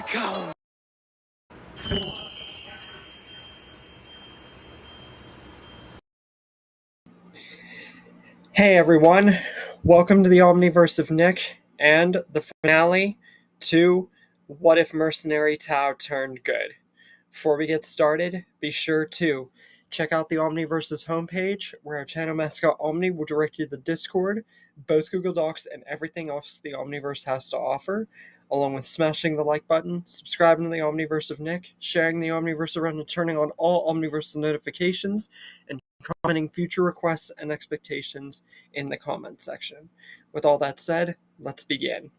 Welcome! Hey everyone, welcome to the Omniverse of Nick and the finale to What If Mercenary Tau Turned Good. Before we get started, be sure to check out the Omniverse's homepage, where our channel mascot Omni will direct you to the Discord, both Google Docs, and everything else the Omniverse has to offer, along with smashing the like button, subscribing to the Omniverse of Nick, sharing the Omniverse around, and turning on all Omniverse notifications, and commenting future requests and expectations in the comment section. With all that said, let's begin.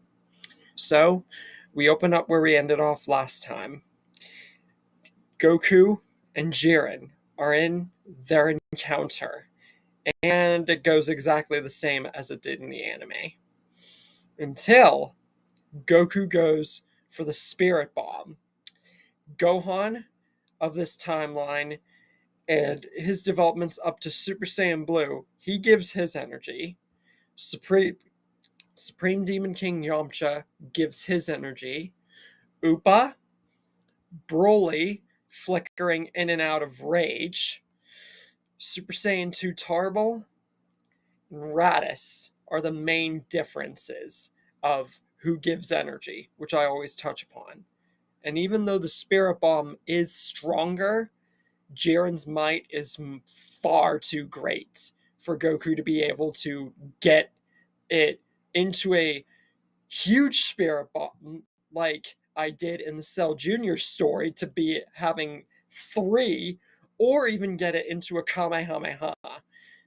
So, we open up where we ended off last time. Goku and Jiren are in their encounter, and it goes exactly the same as it did in the anime. Until Goku goes for the Spirit Bomb. Gohan of this timeline and his developments up to Super Saiyan Blue, he gives his energy. Supreme Demon King Yamcha gives his energy. Upa, Broly, flickering in and out of rage. Super Saiyan 2 Tarble and Raditz are the main differences of who gives energy, which I always touch upon. And even though the Spirit Bomb is stronger, Jiren's might is far too great for Goku to be able to get it into a huge Spirit Bomb like I did in the Cell Jr. story to be having 3, or even get it into a Kamehameha.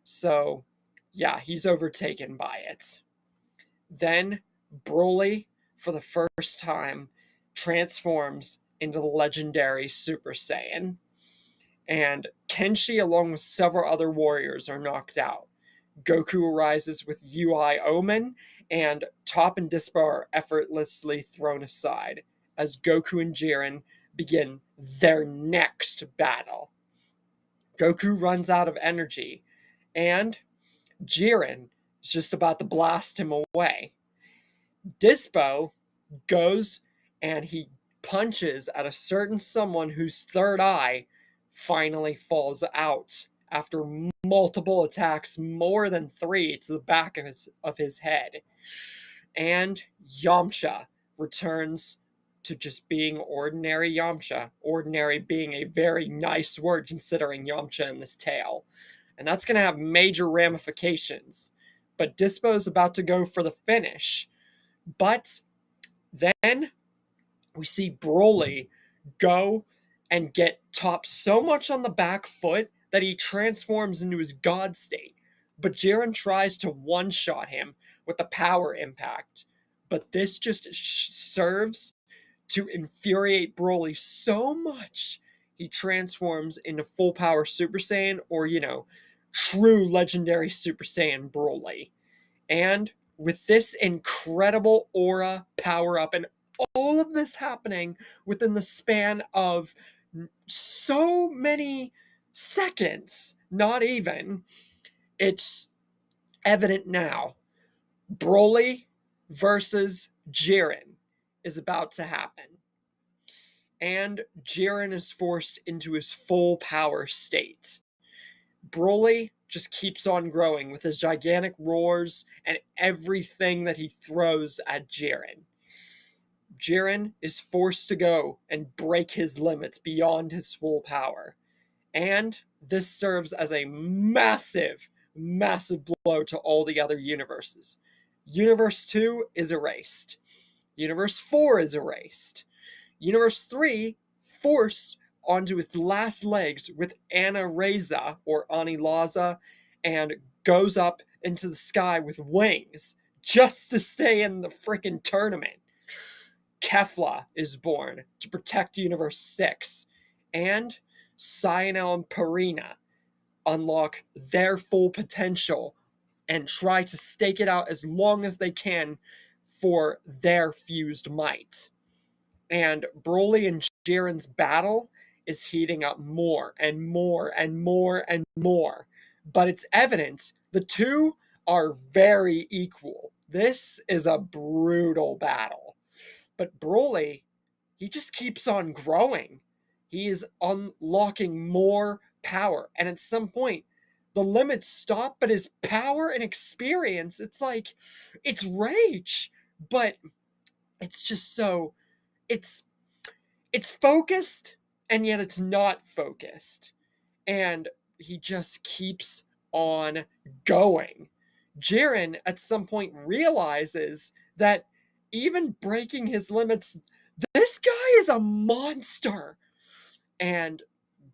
So, yeah, he's overtaken by it. Then Broly, for the first time, transforms into the legendary Super Saiyan. And Kenshi, along with several other warriors, are knocked out. Goku arises with UI Omen, and Top and Dispo are effortlessly thrown aside as Goku and Jiren begin their next battle. Goku runs out of energy, and Jiren is just about to blast him away. Dispo goes and he punches at a certain someone whose third eye finally falls out after multiple attacks, more than 3, to the back of his head. And Yamcha returns to just being ordinary Yamcha. Ordinary being a very nice word considering Yamcha in this tale. And that's going to have major ramifications. But Dispo's about to go for the finish. But then we see Broly go and get Top so much on the back foot that he transforms into his god state. But Jiren tries to one-shot him with a power impact. But this just serves to infuriate Broly so much, he transforms into full power Super Saiyan, or, true legendary Super Saiyan Broly. And with this incredible aura power up, and all of this happening within the span of so many seconds, not even, it's evident now. Broly versus Jiren is about to happen. And Jiren is forced into his full power state. Broly just keeps on growing with his gigantic roars and everything that he throws at Jiren. Jiren is forced to go and break his limits beyond his full power. And this serves as a massive, massive blow to all the other universes. Universe 2 is erased. Universe 4 is erased. Universe 3 forced onto its last legs with Anna Reza, or Ani Laza, and goes up into the sky with wings just to stay in the freaking tournament. Kefla is born to protect Universe 6, and Cyanel and Purina unlock their full potential and try to stake it out as long as they can for their fused might. And Broly and Jiren's battle is heating up more and more and more and more. But it's evident the two are very equal. This is a brutal battle. But Broly he just keeps on growing. He is unlocking more power. And at some point, the limits stop, but his power and experience, it's like, it's rage. But it's just so, it's it's focused, and yet it's not focused. And he just keeps on going. Jiren at some point realizes that even breaking his limits, this guy is a monster. And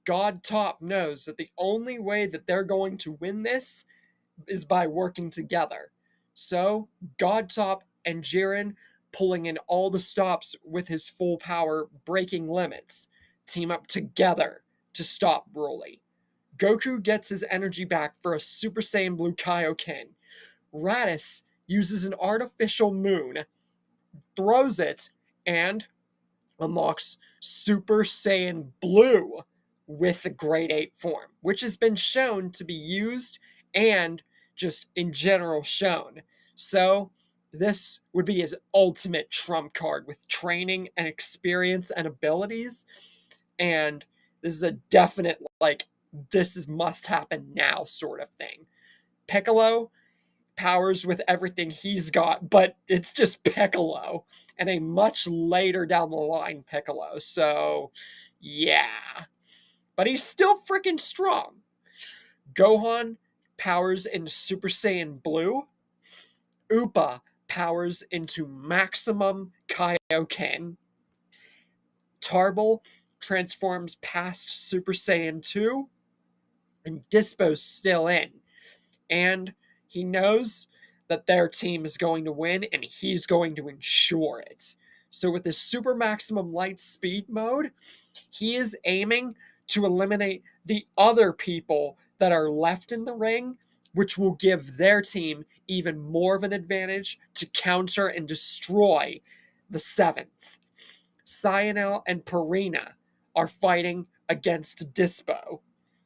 God Top knows that the only way that they're going to win this is by working together. So, God Top and Jiren, pulling in all the stops with his full power, breaking limits, team up together to stop Broly. Goku gets his energy back for a Super Saiyan Blue Kaioken. Raditz uses an artificial moon, throws it, and unlocks Super Saiyan Blue with the Grade 8 form, which has been shown to be used and just in general shown. So, this would be his ultimate trump card with training and experience and abilities. And this is a definite, like, this is must happen now sort of thing. Piccolo powers with everything he's got, but it's just Piccolo and a much later down the line Piccolo. So, yeah. But he's still freaking strong. Gohan powers into Super Saiyan Blue. Upa powers into Maximum Kaioken. Tarbell transforms past Super Saiyan 2. And Dispo's still in. And he knows that their team is going to win, and he's going to ensure it. So with this super maximum light speed mode, he is aiming to eliminate the other people that are left in the ring, which will give their team even more of an advantage to counter and destroy the 7th. Cyanel and Purina are fighting against Dispo.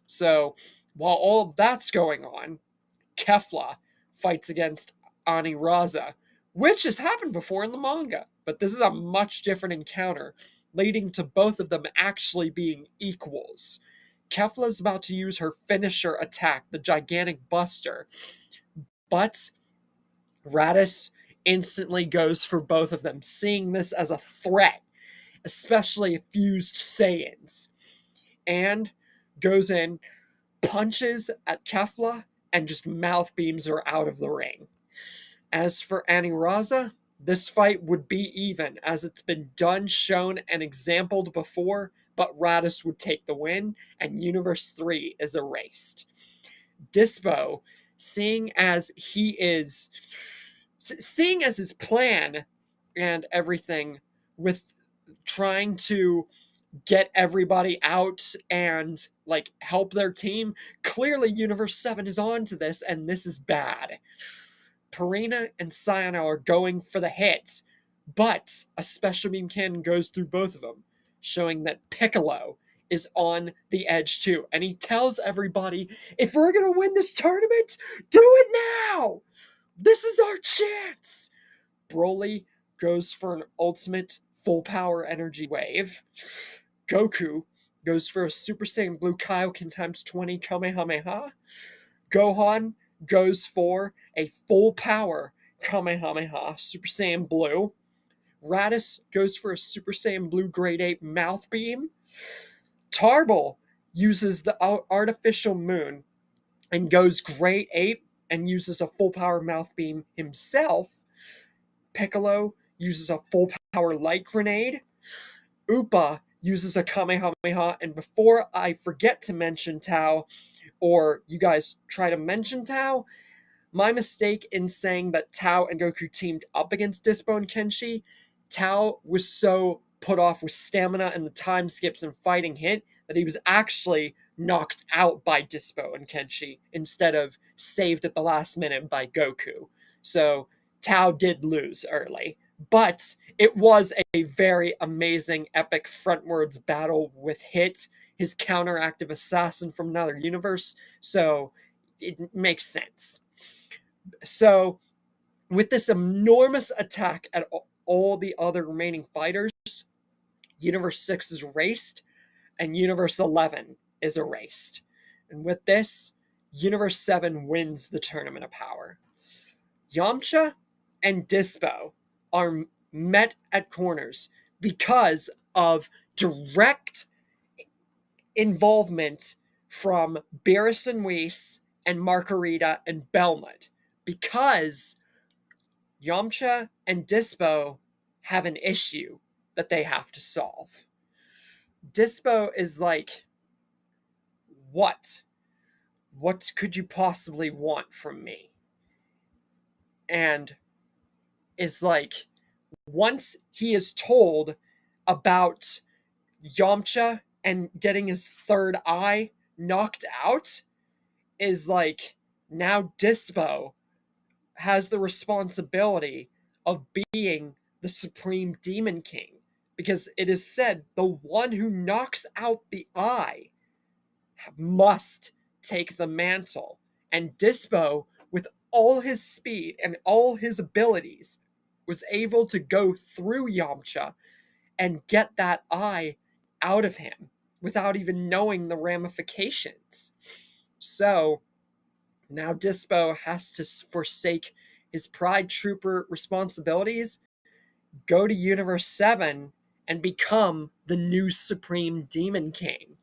So while all of that's going on, Kefla fights against Aniraza, which has happened before in the manga, but this is a much different encounter, leading to both of them actually being equals. Kefla is about to use her finisher attack, the Gigantic Buster, but Raditz instantly goes for both of them, seeing this as a threat, especially fused Saiyans, and goes in, punches at Kefla, and just mouth beams her out of the ring. As for Aniraza, this fight would be even, as it's been done, shown, and exampled before, but Raditz would take the win, and Universe 3 is erased. Dispo, seeing as his plan and everything with trying to get everybody out and like help their team, clearly Universe 7 is on to this, and this is bad. Purina and Cyanel are going for the hit, but a special beam cannon goes through both of them, showing that Piccolo is on the edge too. And he tells everybody, if we're going to win this tournament, do it now! This is our chance! Broly goes for an ultimate full power energy wave. Goku goes for a Super Saiyan Blue Kaioken times 20 Kamehameha. Gohan goes for a full power Kamehameha Super Saiyan Blue. Raditz goes for a Super Saiyan Blue Grade 8 Mouth Beam. Tarbell uses the artificial moon and goes Grade 8 and uses a full power Mouth Beam himself. Piccolo uses a full power Light Grenade. Upa uses a Kamehameha, and before I forget to mention Tao, or you guys try to mention Tao, my mistake in saying that Tao and Goku teamed up against Dispo and Kenshi, Tao was so put off with stamina and the time skips and fighting hit that he was actually knocked out by Dispo and Kenshi instead of saved at the last minute by Goku. So Tao did lose early. But it was a very amazing, epic frontwards battle with Hit, his counteractive assassin from another universe, so it makes sense. So, with this enormous attack at all the other remaining fighters, Universe 6 is erased, and Universe 11 is erased. And with this, Universe 7 wins the Tournament of Power. Yamcha and Dispo are met at corners because of direct involvement from Beerus and Whis and Margarita and Belmont, because Yamcha and Dispo have an issue that they have to solve. Dispo is like, what? What could you possibly want from me? And is like, once he is told about Yamcha and getting his third eye knocked out, is like, now Dispo has the responsibility of being the Supreme Demon King, because it is said the one who knocks out the eye must take the mantle. And Dispo, with all his speed and all his abilities, was able to go through Yamcha and get that eye out of him without even knowing the ramifications. So now Dispo has to forsake his Pride Trooper responsibilities, go to Universe 7, and become the new Supreme Demon King.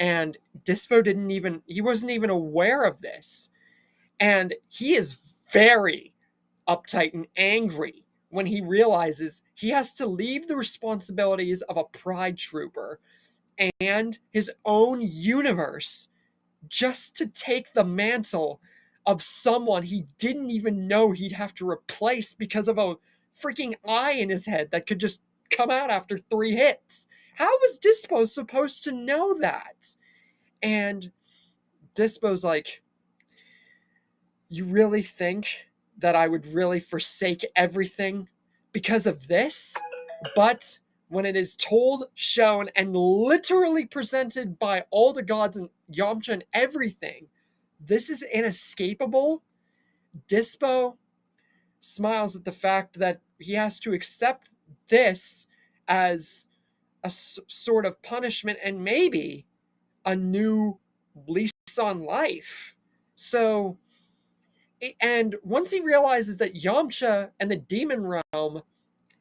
And Dispo he wasn't even aware of this. And he is very uptight and angry when he realizes he has to leave the responsibilities of a Pride Trooper and his own universe just to take the mantle of someone he didn't even know he'd have to replace because of a freaking eye in his head that could just come out after 3 hits. How was Dispo supposed to know that? And Dispo's like, you really think that I would really forsake everything because of this? But when it is told, shown, and literally presented by all the gods and Yamcha and everything, this is inescapable. Dispo smiles at the fact that he has to accept this as a sort of punishment and maybe a new lease on life. So, and once he realizes that Yamcha and the demon realm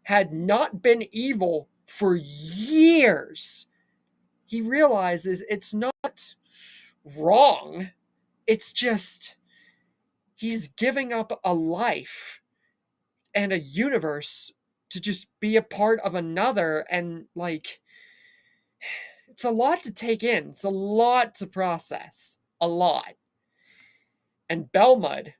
had not been evil for years, he realizes it's not wrong. It's just he's giving up a life and a universe to just be a part of another. And like, it's a lot to take in. It's a lot to process. A lot. And Belmud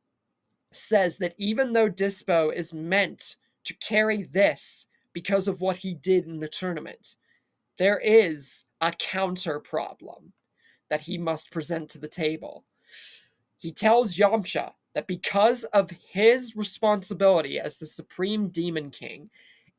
says that even though Dispo is meant to carry this because of what he did in the tournament, there is a counter problem that he must present to the table. He tells Yamcha that because of his responsibility as the Supreme Demon King,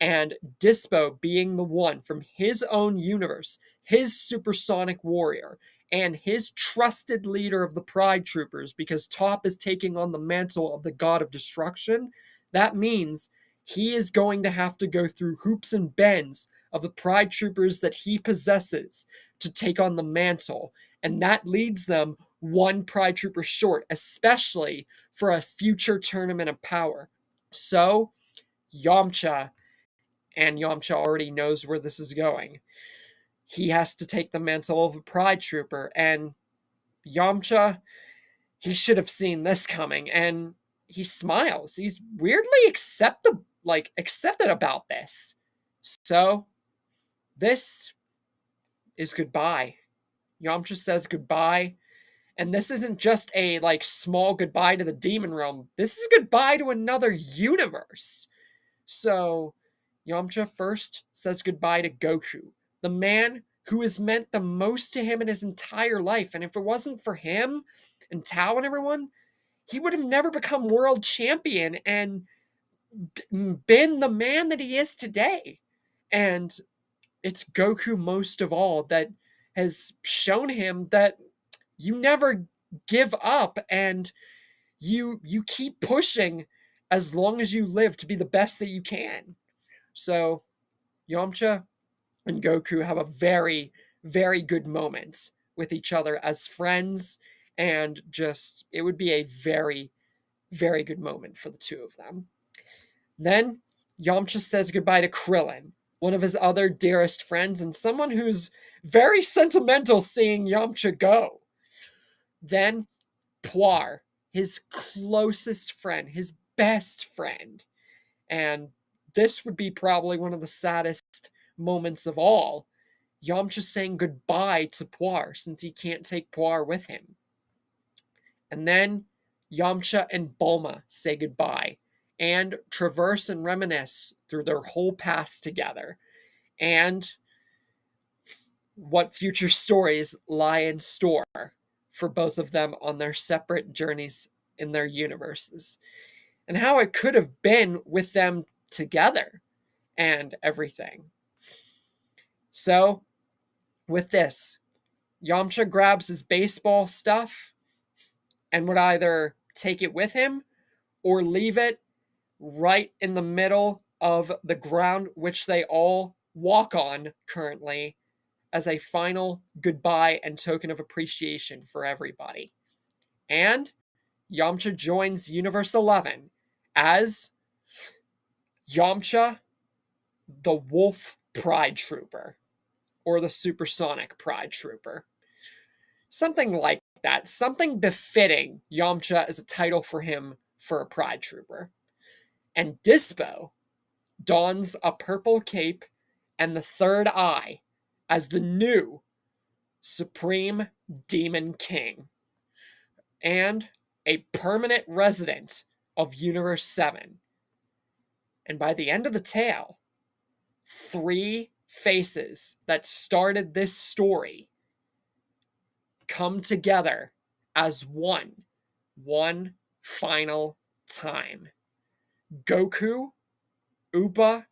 and Dispo being the one from his own universe, his supersonic warrior, and his trusted leader of the Pride Troopers, because Toph is taking on the mantle of the God of Destruction, that means he is going to have to go through hoops and bends of the Pride Troopers that he possesses to take on the mantle. And that leads them one Pride Trooper short, especially for a future Tournament of Power. So, Yamcha already knows where this is going. He has to take the mantle of a Pride Trooper, and Yamcha, he should have seen this coming, and he smiles. He's weirdly accepted about this. So, this is goodbye. Yamcha says goodbye. And this isn't just a small goodbye to the demon realm. This is goodbye to another universe. So Yamcha first says goodbye to Goku, the man who has meant the most to him in his entire life. And if it wasn't for him and Tao and everyone, he would have never become world champion and been the man that he is today. And it's Goku most of all that has shown him that you never give up and you keep pushing as long as you live to be the best that you can. So Yamcha, and Goku have a very, very good moment with each other as friends, and just it would be a very, very good moment for the two of them. Then Yamcha says goodbye to Krillin, one of his other dearest friends, and someone who's very sentimental seeing Yamcha go. Then Puar, his closest friend, his best friend. And this would be probably one of the saddest moments of all. Yamcha saying goodbye to Puar since he can't take Puar with him. And then Yamcha and Bulma say goodbye and traverse and reminisce through their whole past together and what future stories lie in store for both of them on their separate journeys in their universes, and how it could have been with them together and everything. So, with this, Yamcha grabs his baseball stuff and would either take it with him or leave it right in the middle of the ground which they all walk on currently as a final goodbye and token of appreciation for everybody. And Yamcha joins Universe 11 as Yamcha, the Wolf Pride Trooper, or the Supersonic Pride Trooper. Something like that. Something befitting Yamcha as a title for him for a Pride Trooper. And Dispo dons a purple cape and the third eye as the new Supreme Demon King and a permanent resident of Universe 7. And by the end of the tale, 3 faces that started this story come together as one final time. Goku, Upa,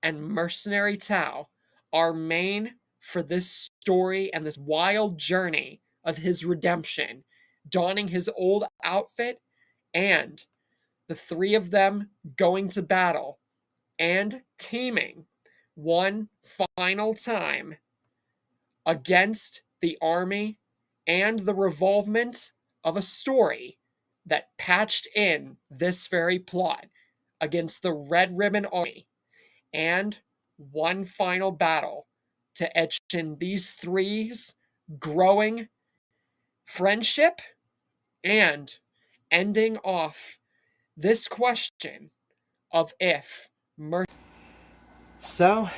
and Mercenary Tao are main for this story and this wild journey of his redemption, donning his old outfit, and the 3 of them going to battle and teaming one final time against the army and the revolvement of a story that patched in this very plot against the Red Ribbon Army, and one final battle to etch in these 3's growing friendship and ending off this question of if So,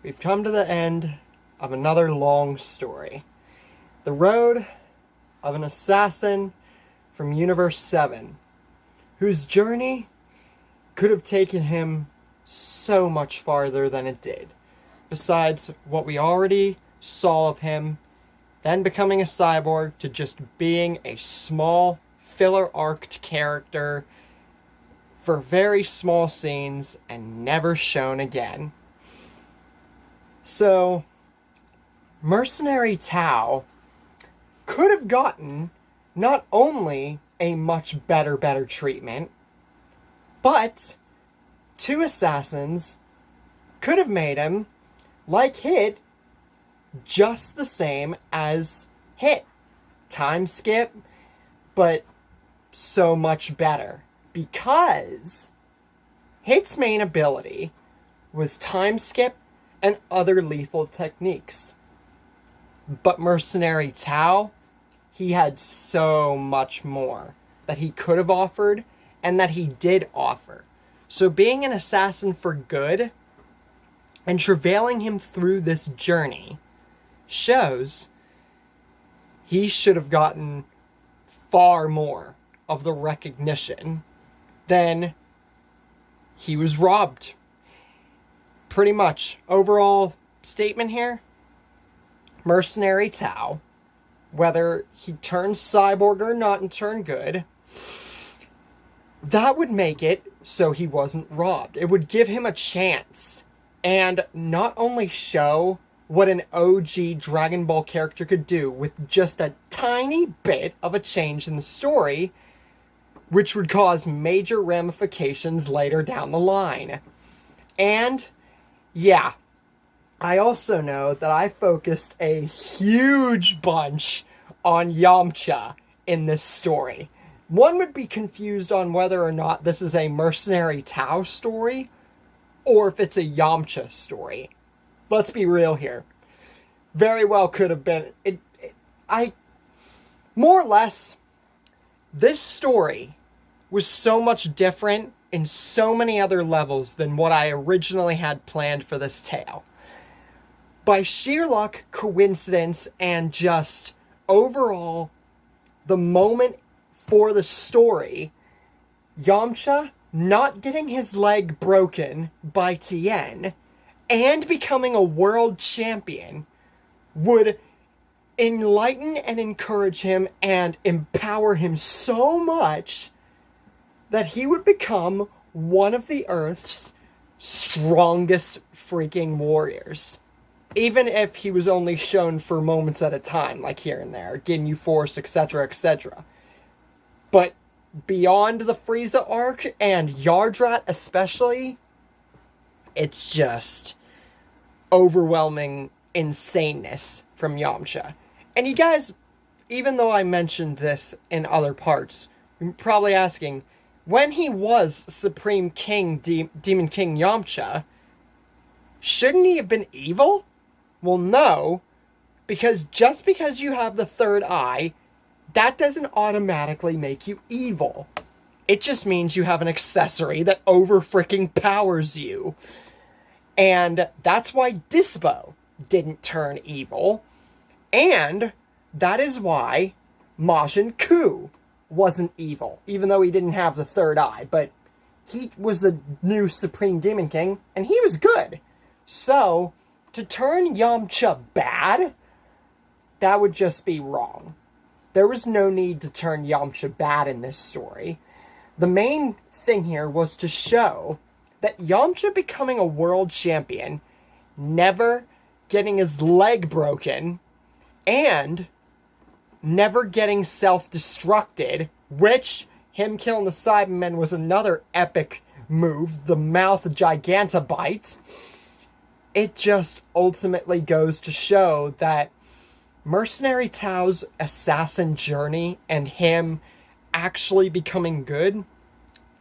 we've come to the end of another long story. The road of an assassin from Universe 7, whose journey could have taken him so much farther than it did. Besides what we already saw of him, then becoming a cyborg to just being a small, filler-arced character for very small scenes and never shown again. So, Mercenary Tao could have gotten not only a much better treatment, but 2 assassins could have made him, like Hit, just the same as Hit. Time skip, but so much better. Because Hit's main ability was time skip and other lethal techniques. But Mercenary Tao, he had so much more that he could have offered and that he did offer. So being an assassin for good and travailing him through this journey shows he should have gotten far more of the recognition than he was robbed. Pretty much, overall statement here, Mercenary Tao, whether he turns cyborg or not and turn good, that would make it so he wasn't robbed. It would give him a chance and not only show what an OG Dragon Ball character could do with just a tiny bit of a change in the story, which would cause major ramifications later down the line. And, yeah, I also know that I focused a huge bunch on Yamcha in this story. One would be confused on whether or not this is a Mercenary Tao story or if it's a Yamcha story. Let's be real here. Very well could have been. I more or less, this story was so much different in so many other levels than what I originally had planned for this tale. By sheer luck, coincidence, and just overall the moment for the story, Yamcha not getting his leg broken by Tien and becoming a world champion would enlighten and encourage him and empower him so much that he would become one of the Earth's strongest freaking warriors. Even if he was only shown for moments at a time, like here and there, Ginyu Force, etc., etc. But beyond the Frieza arc, and Yardrat especially, it's just overwhelming insaneness from Yamcha. And you guys, even though I mentioned this in other parts, you're probably asking, when he was Supreme King, Demon King Yamcha, shouldn't he have been evil? Well, no, because just because you have the third eye, that doesn't automatically make you evil. It just means you have an accessory that over-freaking powers you. And that's why Dispo didn't turn evil. And that is why Majin Ku wasn't evil, even though he didn't have the third eye. But he was the new Supreme Demon King, and he was good. So, to turn Yamcha bad, that would just be wrong. There was no need to turn Yamcha bad in this story. The main thing here was to show that Yamcha becoming a world champion, never getting his leg broken, and never getting self-destructed, which him killing the Cybermen was another epic move, the mouth Gigantobite. It just ultimately goes to show that Mercenary Tao's assassin journey and him actually becoming good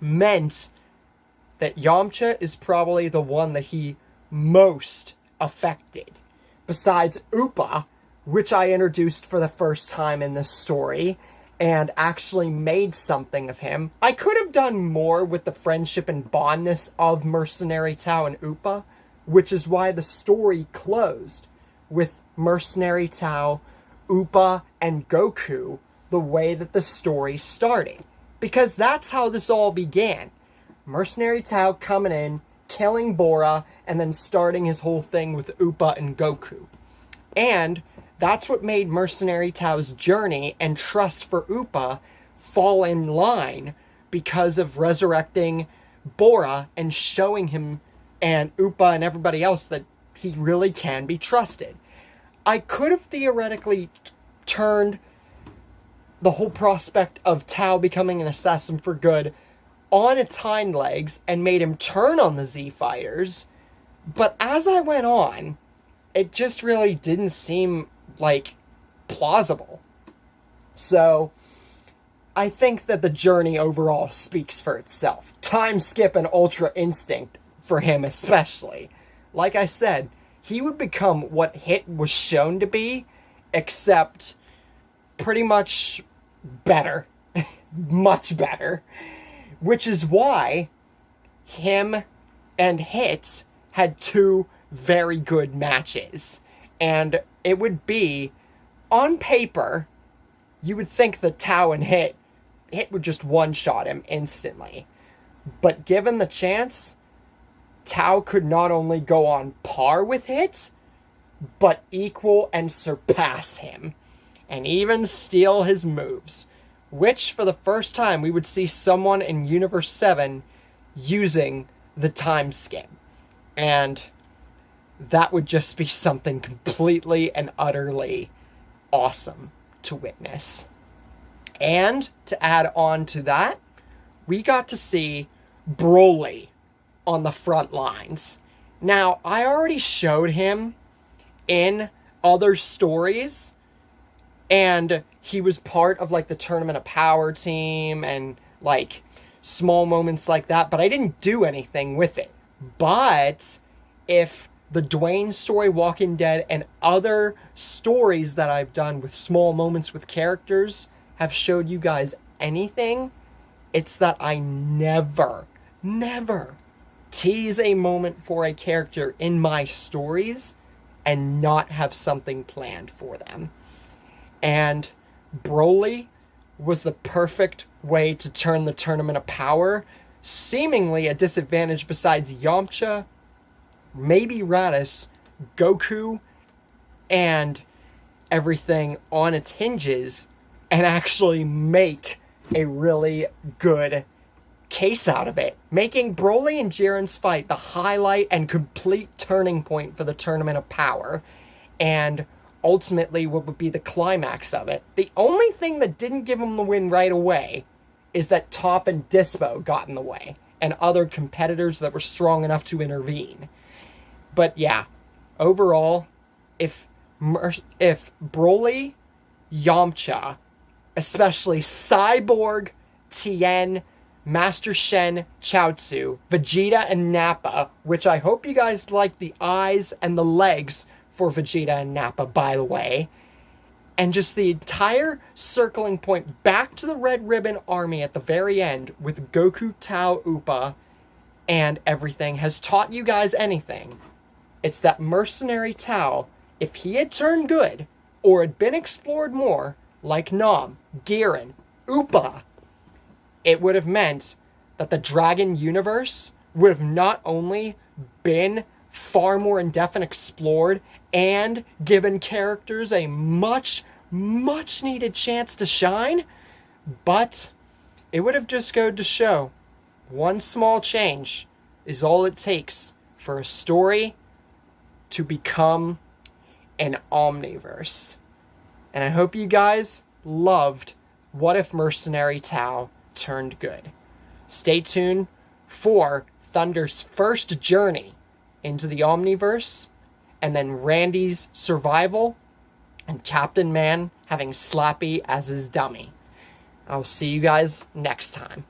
meant that Yamcha is probably the one that he most affected. Besides Upa, which I introduced for the first time in this story, and actually made something of him. I could have done more with the friendship and bondness of Mercenary Tao and Upa, which is why the story closed with Mercenary Tao, Upa, and Goku the way that the story started. Because that's how this all began. Mercenary Tao coming in, killing Bora, and then starting his whole thing with Upa and Goku. And that's what made Mercenary Tao's journey and trust for Upa fall in line because of resurrecting Bora and showing him and Upa and everybody else that he really can be trusted. I could have theoretically turned the whole prospect of Tao becoming an assassin for good on its hind legs and made him turn on the Z Fighters, but as I went on, it just really didn't seem like plausible. So I think that the journey overall speaks for itself. Time skip and Ultra Instinct for him especially. Like I said, he would become what Hit was shown to be, except pretty much better. Much better. Which is why him and Hit had two very good matches. And it would be, on paper, you would think that Tao and Hit would just one-shot him instantly. But given the chance, Tao could not only go on par with Hit, but equal and surpass him. And even steal his moves. Which, for the first time, we would see someone in Universe 7 using the time skip. And that would just be something completely and utterly awesome to witness. And, to add on to that, we got to see Broly on the front lines. Now, I already showed him in other stories, and he was part of like the Tournament of Power team and like small moments like that, but I didn't do anything with it. But if the Dwayne story, Walking Dead, and other stories that I've done with small moments with characters have showed you guys anything, it's that I never tease a moment for a character in my stories and not have something planned for them. And Broly was the perfect way to turn the Tournament of Power, seemingly a disadvantage besides Yamcha, maybe Raditz, Goku, and everything on its hinges, and actually make a really good case out of it, making Broly and Jiren's fight the highlight and complete turning point for the Tournament of Power, and ultimately what would be the climax of it. The only thing that didn't give him the win right away is that Toph and Dispo got in the way, and other competitors that were strong enough to intervene. But yeah, overall, if Broly, Yamcha, especially Cyborg, Tien, Master Shen, Chaozu, Vegeta, and Nappa, which I hope you guys like the eyes and the legs for Vegeta and Nappa, by the way, and just the entire circling point back to the Red Ribbon Army at the very end with Goku, Tao, Upa, and everything has taught you guys anything, it's that Mercenary Tao, if he had turned good, or had been explored more, like Nam, Giran, Upa, it would have meant that the Dragon universe would have not only been far more in-depth and explored and given characters a much needed chance to shine, but it would have just go to show one small change is all it takes for a story to become an omniverse. And I hope you guys loved What If Mercenary Tao Turned Good. Stay tuned for Thunder's first journey into the Omniverse, and then Randy's survival, and Captain Man having Slappy as his dummy. I'll see you guys next time.